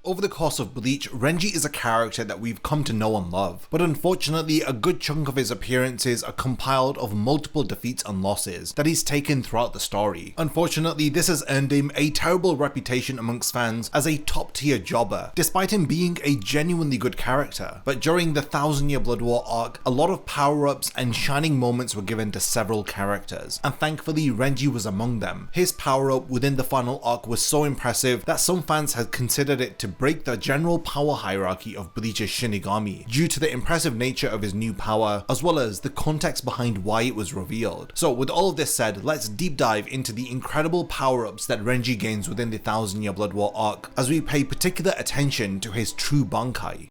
Over the course of Bleach, Renji is a character that we've come to know and love, but unfortunately a good chunk of his appearances are compiled of multiple defeats and losses that he's taken throughout the story. Unfortunately, this has earned him a terrible reputation amongst fans as a top tier jobber, despite him being a genuinely good character. But during the 1000-Year Blood War arc, a lot of power-ups and shining moments were given to several characters, and thankfully Renji was among them. His power-up within the final arc was so impressive that some fans had considered it to break the general power hierarchy of Bleach's shinigami due to the impressive nature of his new power, as well as the context behind why it was revealed. So with all of this said, let's deep dive into the incredible power-ups that Renji gains within the 1000-Year Blood War arc, as we pay particular attention to his true Bankai.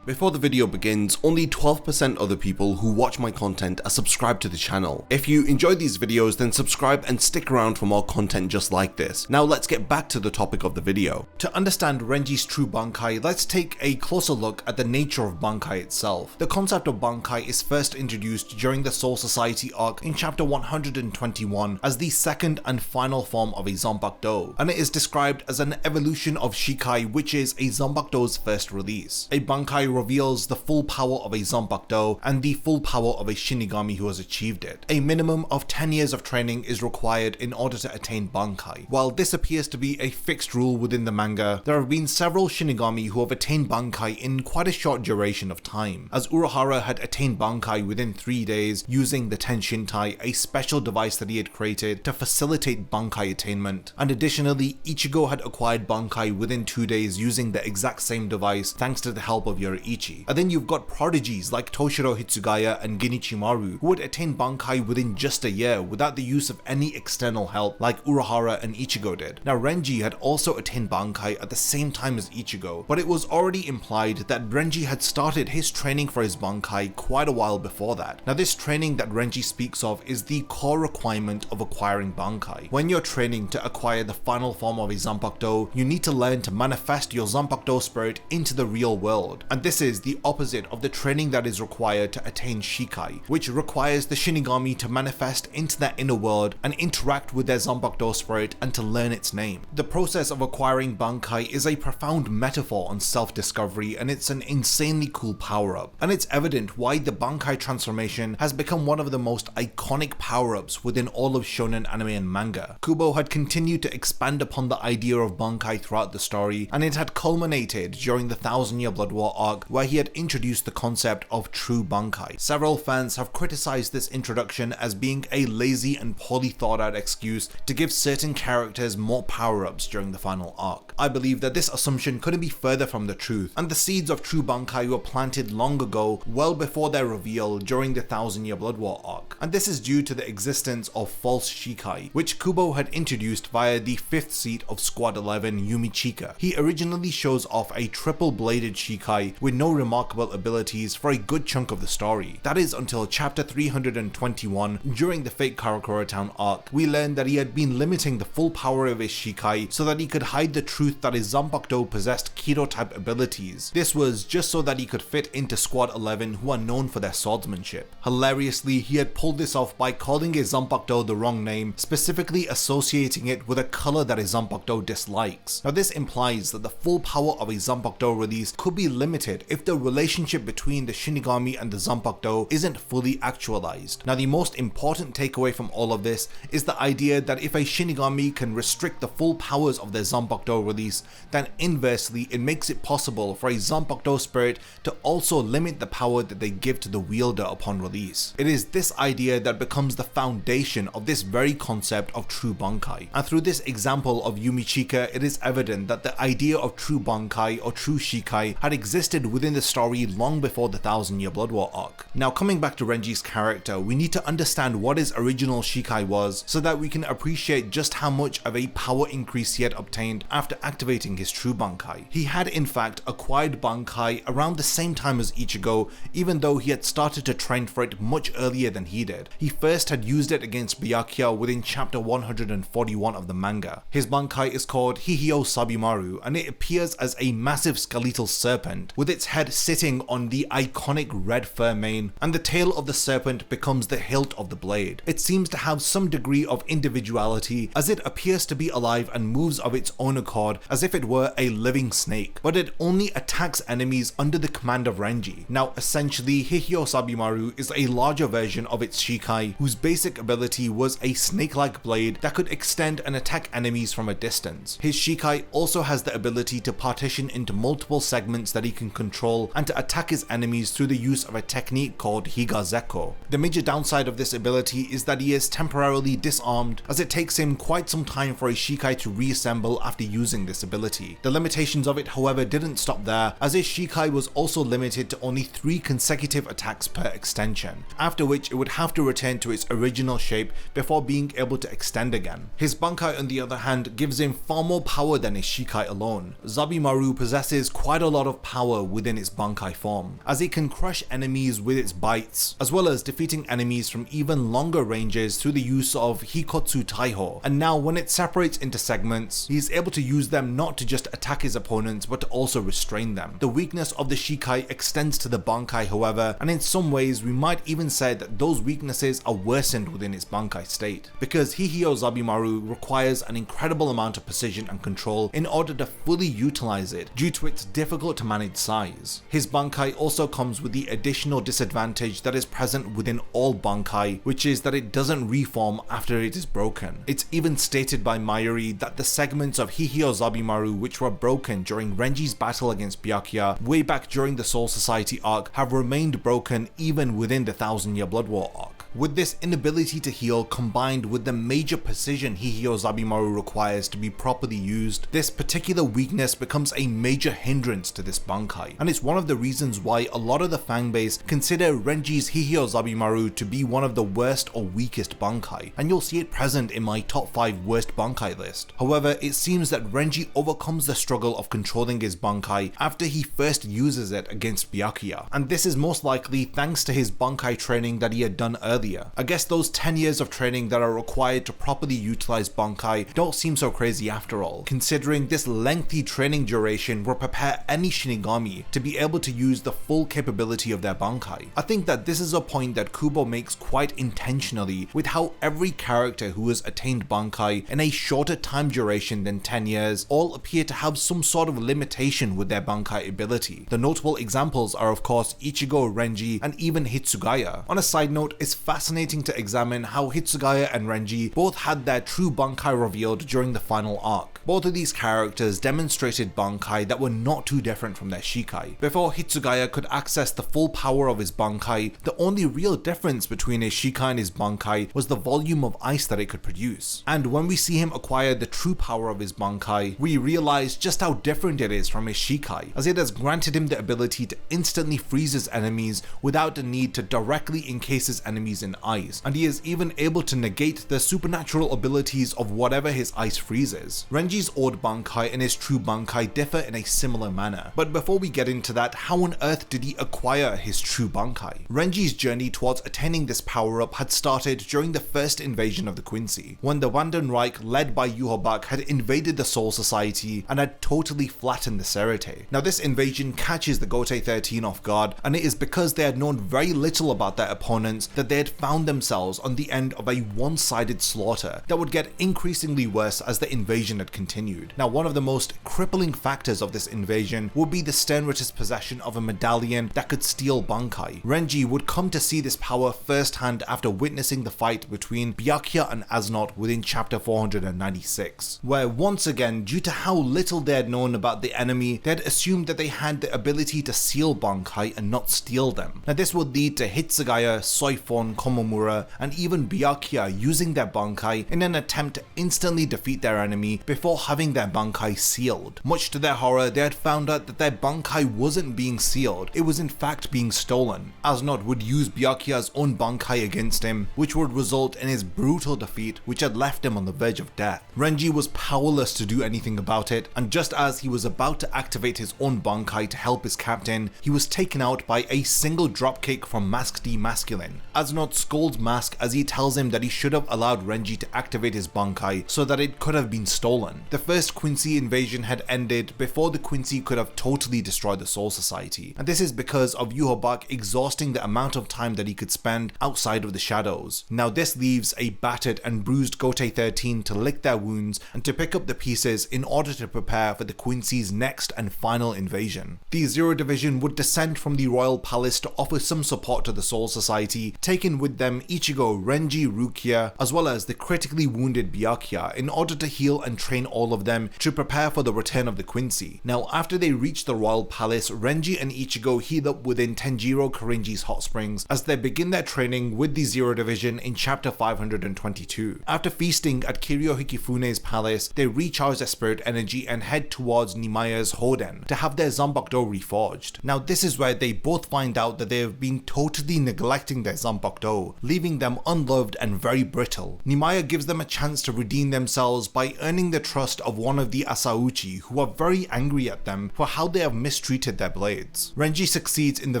Before the video begins, only 12% of the people who watch my content are subscribed to the channel. If you enjoy these videos, then subscribe and stick around for more content just like this. Now let's get back to the topic of the video. To understand Renji's true Bankai, let's take a closer look at the nature of Bankai itself. The concept of Bankai is first introduced during the Soul Society arc in chapter 121 as the second and final form of a Zanpakuto, and it is described as an evolution of Shikai, which is a Zanpakuto's first release. A Bankai reveals the full power of a Zanpakuto and the full power of a shinigami who has achieved it. A minimum of 10 years of training is required in order to attain Bankai. While this appears to be a fixed rule within the manga, there have been several shinigami who have attained Bankai in quite a short duration of time, as Urahara had attained Bankai within 3 days using the Tenshintai, a special device that he had created to facilitate Bankai attainment, and additionally Ichigo had acquired Bankai within 2 days using the exact same device thanks to the help of Yoriichi. And then you've got prodigies like Toshiro Hitsugaya and Genichimaru who would attain Bankai within just a year without the use of any external help like Urahara and Ichigo did. Now Renji had also attained Bankai at the same time as Ichigo, but it was already implied that Renji had started his training for his Bankai quite a while before that. Now this training that Renji speaks of is the core requirement of acquiring Bankai. When you're training to acquire the final form of a Zanpakuto, you need to learn to manifest your Zanpakuto spirit into the real world, and this is the opposite of the training that is required to attain Shikai, which requires the shinigami to manifest into their inner world and interact with their Zanpakuto spirit and to learn its name. The process of acquiring Bankai is a profound metaphor on self-discovery, and it's an insanely cool power-up, and it's evident why the Bankai transformation has become one of the most iconic power-ups within all of shonen anime and manga. Kubo had continued to expand upon the idea of Bankai throughout the story, and it had culminated during the 1000-Year Blood War arc where he had introduced the concept of true Bankai. Several fans have criticized this introduction as being a lazy and poorly thought out excuse to give certain characters more power-ups during the final arc. I believe that this assumption couldn't be further from the truth, and the seeds of true Bankai were planted long ago, well before their reveal during the 1000-Year Blood War arc, and this is due to the existence of false Shikai, which Kubo had introduced via the 5th seat of Squad 11 Yumichika. He originally shows off a triple-bladed Shikai with no remarkable abilities for a good chunk of the story. That is until chapter 321, during the Fake Karakura Town arc, we learned that he had been limiting the full power of his Shikai so that he could hide the truth that his Zanpakuto possessed Kido type abilities. This was just so that he could fit into Squad 11, who are known for their swordsmanship. Hilariously, he had pulled this off by calling his Zanpakuto the wrong name, specifically associating it with a color that his Zanpakuto dislikes. Now this implies that the full power of a Zanpakuto release could be limited if the relationship between the shinigami and the Zanpakuto isn't fully actualized. Now the most important takeaway from all of this is the idea that if a shinigami can restrict the full powers of their Zanpakuto release, then inversely it makes it possible for a Zanpakuto spirit to also limit the power that they give to the wielder upon release. It is this idea that becomes the foundation of this very concept of true Bankai, and through this example of Yumichika, it is evident that the idea of true Bankai or true Shikai had existed within the story long before the 1000-Year Blood War arc. Now coming back to Renji's character, we need to understand what his original Shikai was so that we can appreciate just how much of a power increase he had obtained after activating his true Bankai. He had in fact acquired Bankai around the same time as Ichigo, even though he had started to train for it much earlier than he did. He first had used it against Byakuya within chapter 141 of the manga. His Bankai is called Hihio Zabimaru, and it appears as a massive skeletal serpent with its its head sitting on the iconic red fur mane, and the tail of the serpent becomes the hilt of the blade. It seems to have some degree of individuality, as it appears to be alive and moves of its own accord as if it were a living snake, but it only attacks enemies under the command of Renji. Now essentially, Hihio Zabimaru is a larger version of its Shikai, whose basic ability was a snake-like blade that could extend and attack enemies from a distance. His Shikai also has the ability to partition into multiple segments that he can control and to attack his enemies through the use of a technique called Higazeko. The major downside of this ability is that he is temporarily disarmed, as it takes him quite some time for his Shikai to reassemble after using this ability. The limitations of it, however, didn't stop there, as his Shikai was also limited to only 3 consecutive attacks per extension, after which it would have to return to its original shape before being able to extend again. His Bankai, on the other hand, gives him far more power than his Shikai alone. Zabimaru possesses quite a lot of power within its Bankai form, as it can crush enemies with its bites, as well as defeating enemies from even longer ranges through the use of Hikotsu Taiho. And now when it separates into segments, he is able to use them not to just attack his opponents but to also restrain them. The weakness of the Shikai extends to the Bankai, however, and in some ways we might even say that those weaknesses are worsened within its Bankai state, because Hihio Zabimaru requires an incredible amount of precision and control in order to fully utilize it due to its difficult to manage size. His Bankai also comes with the additional disadvantage that is present within all Bankai, which is that it doesn't reform after it is broken. It's even stated by Mayuri that the segments of Hihio Zabimaru which were broken during Renji's battle against Byakuya way back during the Soul Society arc have remained broken even within the 1000-Year Blood War arc. With this inability to heal combined with the major precision Hihio Zabimaru requires to be properly used, this particular weakness becomes a major hindrance to this Bankai, and it's one of the reasons why a lot of the fanbase consider Renji's Hihio Zabimaru to be one of the worst or weakest Bankai, and you'll see it present in my top 5 worst Bankai list. However, it seems that Renji overcomes the struggle of controlling his Bankai after he first uses it against Byakuya, and this is most likely thanks to his Bankai training that he had done earlier. I guess those 10 years of training that are required to properly utilize Bankai don't seem so crazy after all, considering this lengthy training duration will prepare any shinigami to be able to use the full capability of their Bankai. I think that this is a point that Kubo makes quite intentionally with how every character who has attained Bankai in a shorter time duration than 10 years all appear to have some sort of limitation with their Bankai ability. The notable examples are of course Ichigo, Renji, and even Hitsugaya. On a side note, it's fascinating to examine how Hitsugaya and Renji both had their true Bankai revealed during the final arc. Both of these characters demonstrated Bankai that were not too different from their Shikai. Before Hitsugaya could access the full power of his Bankai, the only real difference between his Shikai and his Bankai was the volume of ice that it could produce. And when we see him acquire the true power of his Bankai, we realize just how different it is from his Shikai, as it has granted him the ability to instantly freeze his enemies without the need to directly encase his enemies in ice, and he is even able to negate the supernatural abilities of whatever his ice freezes. Renji's old Bankai and his true Bankai differ in a similar manner, but before we get into that, how on earth did he acquire his true Bankai? Renji's journey towards attaining this power-up had started during the first invasion of the Quincy, when the Wandenreich led by Yuhobak had invaded the Soul Society and had totally flattened the Serete. Now this invasion catches the Gotei 13 off guard, and it is because they had known very little about their opponents that they had found themselves on the end of a one-sided slaughter that would get increasingly worse as the invasion had continued. Now one of the most crippling factors of this invasion would be the Sternritter's possession of a medallion that could steal Bankai. Renji would come to see this power firsthand after witnessing the fight between Byakuya and Asnot within chapter 496, where once again, due to how little they had known about the enemy, they had assumed that they had the ability to seal Bankai and not steal them. Now this would lead to Hitsugaya, Soifon, Komomura, and even Byakuya using their Bankai in an attempt to instantly defeat their enemy before having their Bankai sealed. Much to their horror, they had found out that their Bankai wasn't being sealed, it was in fact being stolen. Asnot would use Byakuya's own Bankai against him, which would result in his brutal defeat, which had left him on the verge of death. Renji was powerless to do anything about it, and just as he was about to activate his own Bankai to help his captain, he was taken out by a single dropkick from Mask D Masculine. Asnot scolds Mask as he tells him that he should have allowed Renji to activate his Bankai so that it could have been stolen. The first Quincy invasion had ended before the Quincy could have totally destroyed destroy the Soul Society, and this is because of Yhwach exhausting the amount of time that he could spend outside of the shadows. Now this leaves a battered and bruised Gotei 13 to lick their wounds and to pick up the pieces in order to prepare for the Quincy's next and final invasion. The Zero Division would descend from the Royal Palace to offer some support to the Soul Society, taking with them Ichigo, Renji, Rukia, as well as the critically wounded Byakuya in order to heal and train all of them to prepare for the return of the Quincy. Now after they reach the Royal Palace, Renji and Ichigo heal up within Tenjiro Korinji's hot springs as they begin their training with the Zero Division in chapter 522. After feasting at Kiryu Hikifune's palace, they recharge their spirit energy and head towards Nimaya's Hoden to have their Zanpakuto reforged. Now this is where they both find out that they have been totally neglecting their Zanpakuto, leaving them unloved and very brittle. Nimaya gives them a chance to redeem themselves by earning the trust of one of the Asauchi, who are very angry at them for how they have mistreated their blades. Renji succeeds in the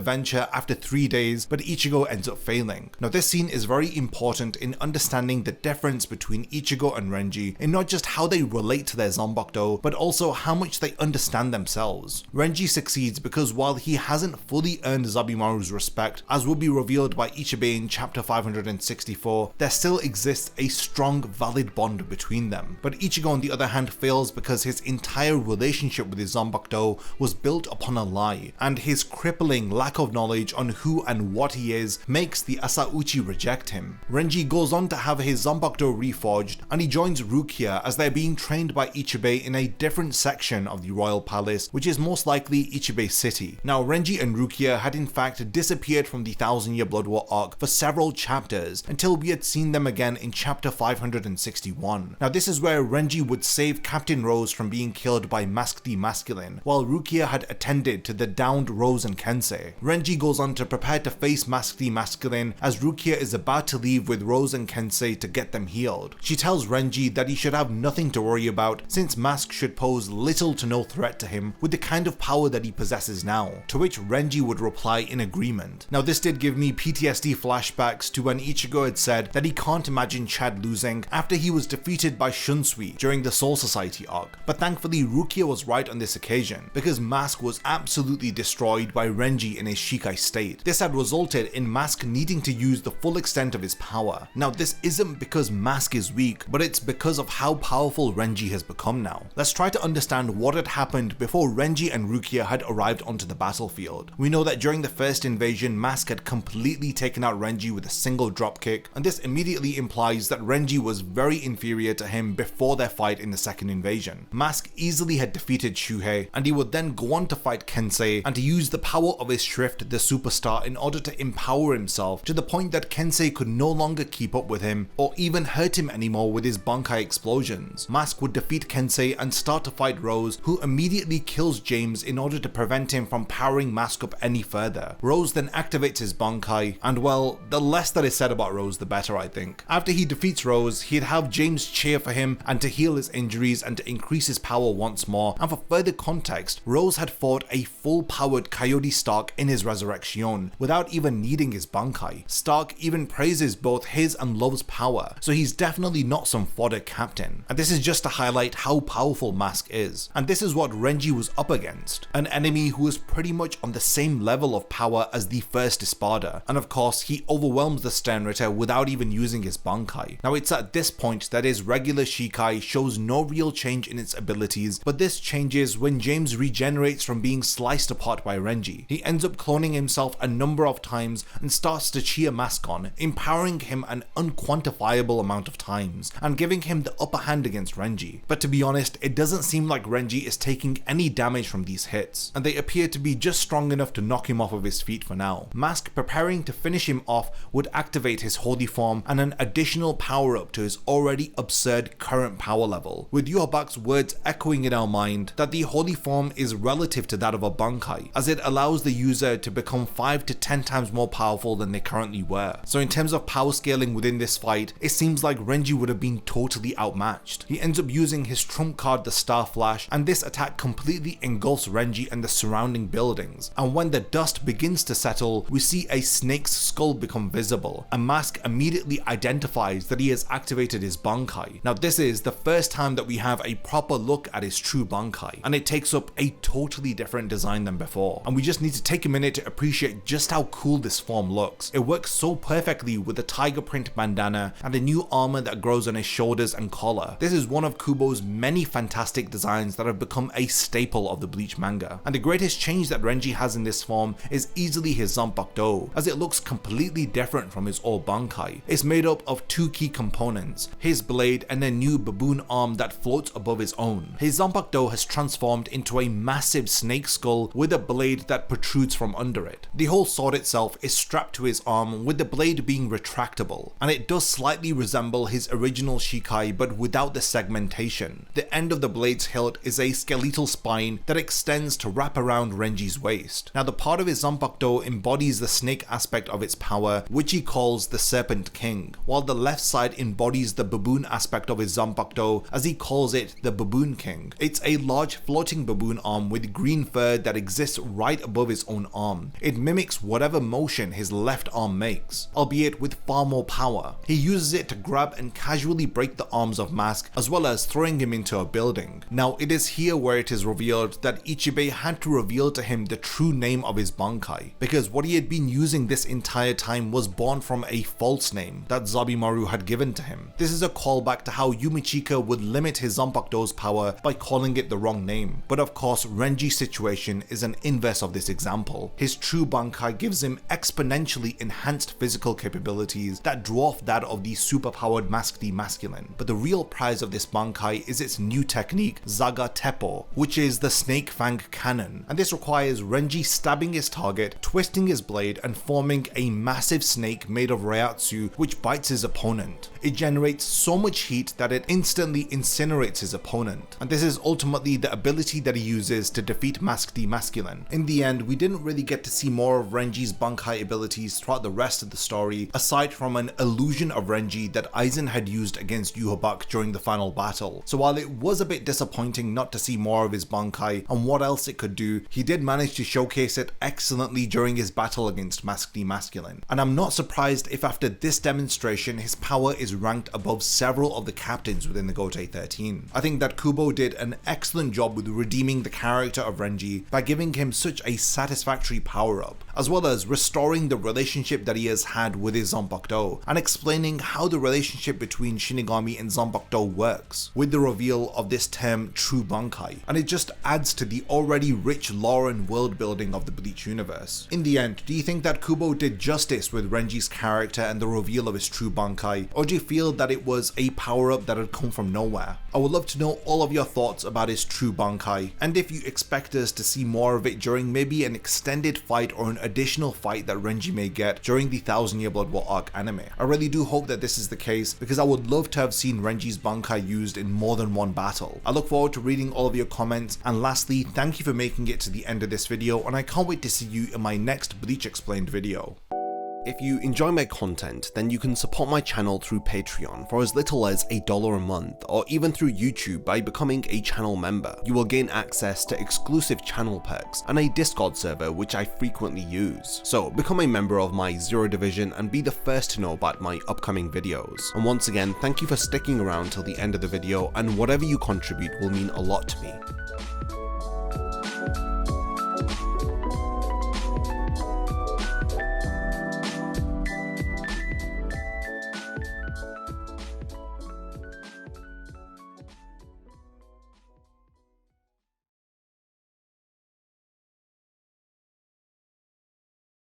venture after 3 days, but Ichigo ends up failing. Now this scene is very important in understanding the difference between Ichigo and Renji in not just how they relate to their Zanpakuto, but also how much they understand themselves. Renji succeeds because while he hasn't fully earned Zabimaru's respect, as will be revealed by Ichibei in chapter 564, there still exists a strong, valid bond between them. But Ichigo on the other hand fails because his entire relationship with his Zanpakuto was built upon a lie, and his crippling lack of knowledge on who and what he is makes the Asauchi reject him. Renji goes on to have his Zanpakuto reforged, and he joins Rukia as they're being trained by Ichibei in a different section of the Royal Palace, which is most likely Ichibei City. Now Renji and Rukia had in fact disappeared from the 1000-year Blood War arc for several chapters until we had seen them again in chapter 561. Now this is where Renji would save Captain Rose from being killed by Mask the Masculine, while Rukia had attended to the downed Rose and Kensei. Renji goes on to prepare to face Mask the Masculine as Rukia is about to leave with Rose and Kensei to get them healed. She tells Renji that he should have nothing to worry about since Mask should pose little to no threat to him with the kind of power that he possesses now, to which Renji would reply in agreement. Now this did give me PTSD flashbacks to when Ichigo had said that he can't imagine Chad losing after he was defeated by Shunsui during the Soul Society arc, but thankfully Rukia was right on this occasion because Mask was absolutely destroyed by Renji in his Shikai state. This had resulted in Mask needing to use the full extent of his power. Now this isn't because Mask is weak, but it's because of how powerful Renji has become now. Let's try to understand what had happened before Renji and Rukia had arrived onto the battlefield. We know that during the first invasion, Mask had completely taken out Renji with a single dropkick, and this immediately implies that Renji was very inferior to him before their fight in the second invasion. Mask easily had defeated Shuhei, and he would then go on to fight Kensei and to use the power of his Shrift, the Superstar, in order to empower himself to the point that Kensei could no longer keep up with him or even hurt him anymore with his Bankai explosions. Mask would defeat Kensei and start to fight Rose, who immediately kills James in order to prevent him from powering Mask up any further. Rose then activates his Bankai, and well, the less that is said about Rose the better, I think. After he defeats Rose, he'd have James cheer for him and to heal his injuries and to increase his power once more, and for further context, Rose had fought a full-powered Coyote Stark in his Resurrection without even needing his Bankai. Stark even praises both his and Love's power, so he's definitely not some fodder captain. And this is just to highlight how powerful Mask is. And this is what Renji was up against, an enemy who was pretty much on the same level of power as the first Espada, and of course he overwhelms the Sternritter without even using his Bankai. Now it's at this point that his regular Shikai shows no real change in its abilities, but this changes when James regenerates from being sliced apart by Renji. He ends up cloning himself a number of times and starts to cheer Mask on, empowering him an unquantifiable amount of times and giving him the upper hand against Renji. But to be honest, it doesn't seem like Renji is taking any damage from these hits, and they appear to be just strong enough to knock him off of his feet for now. Mask, preparing to finish him off, would activate his Holy Form and an additional power up to his already absurd current power level, with Yhwach's words echoing in our mind that the Holy Form is relative to that of a Bankai, as it allows the user to become 5 to 10 times more powerful than they currently were. So in terms of power scaling within this fight, it seems like Renji would have been totally outmatched. He ends up using his trump card, the Star Flash, and this attack completely engulfs Renji and the surrounding buildings, and when the dust begins to settle, we see a snake's skull become visible, and Mask immediately identifies that he has activated his Bankai. Now this is the first time that we have a proper look at his true Bankai, and it takes up a totally different design than before, and we just need to take a minute to appreciate just how cool this form looks. It works so perfectly with the tiger print bandana and a new armor that grows on his shoulders and collar. This is one of Kubo's many fantastic designs that have become a staple of the Bleach manga, and the greatest change that Renji has in this form is easily his Zanpakuto, as it looks completely different from his old Bankai. It's made up of two key components, his blade and a new baboon arm that floats above his own. His Zanpakuto has transformed into a massive snake skull with a blade that protrudes from under it. The whole sword itself is strapped to his arm, with the blade being retractable, and it does slightly resemble his original Shikai but without the segmentation. The end of the blade's hilt is a skeletal spine that extends to wrap around Renji's waist. Now the part of his Zanpakuto embodies the snake aspect of its power, which he calls the Serpent King, while the left side embodies the baboon aspect of his Zanpakuto, as he calls it the Baboon King. It's a large floating baboon arm with green fur that exists right above his own arm. It mimics whatever motion his left arm makes, albeit with far more power. He uses it to grab and casually break the arms of Mask, as well as throwing him into a building. Now it is here where it is revealed that Ichibei had to reveal to him the true name of his Bankai, because what he had been using this entire time was born from a false name that Zabimaru had given to him. This is a callback to how Yumichika would limit his Zanpakuto's power by calling it the wrong name, but of course Renji's situation is an inverse of this example. His true Bankai gives him exponentially enhanced physical capabilities that dwarf that of the superpowered Mask the Masculine, but the real prize of this Bankai is its new technique, Zaga Teppo, which is the Snake Fang Cannon, and this requires Renji stabbing his target, twisting his blade and forming a massive snake made of Reiatsu which bites his opponent. It generates so much heat that it instantly incinerates his opponent, and this is ultimately the ability that he uses to defeat Mask the Masculine. In the end, we didn't really get to see more of Renji's Bankai abilities throughout the rest of the story, aside from an illusion of Renji that Aizen had used against Yhwach during the final battle. So while it was a bit disappointing not to see more of his Bankai and what else it could do, he did manage to showcase it excellently during his battle against Mask the Masculine. And I'm not surprised if after this demonstration his power is ranked above several of the captains within the Gotei 13. I think that Kubo did an excellent job with redeeming the character of Renji by giving him such a satisfactory power-up, as well as restoring the relationship that he has had with his Zanpakuto and explaining how the relationship between Shinigami and Zanpakuto works, with the reveal of this term True Bankai, and it just adds to the already rich lore and world building of the Bleach universe. In the end, do you think that Kubo did justice with Renji's character and the reveal of his true Bankai, or do you feel that it was a power-up that had come from nowhere? I would love to know all of your thoughts about his true Bankai, and if you expect us to see more of it during maybe an extended fight or an additional fight that Renji may get during the 1000 Year Blood War arc anime. I really do hope that this is the case, because I would love to have seen Renji's Bankai used in more than one battle. I look forward to reading all of your comments, and lastly, thank you for making it to the end of this video, and I can't wait to see you in my next Bleach Explained video. If you enjoy my content, then you can support my channel through Patreon for as little as $1 a month, or even through YouTube by becoming a channel member. You will gain access to exclusive channel perks and a Discord server which I frequently use. So become a member of my Zero Division and be the first to know about my upcoming videos. And once again, thank you for sticking around till the end of the video, and whatever you contribute will mean a lot to me.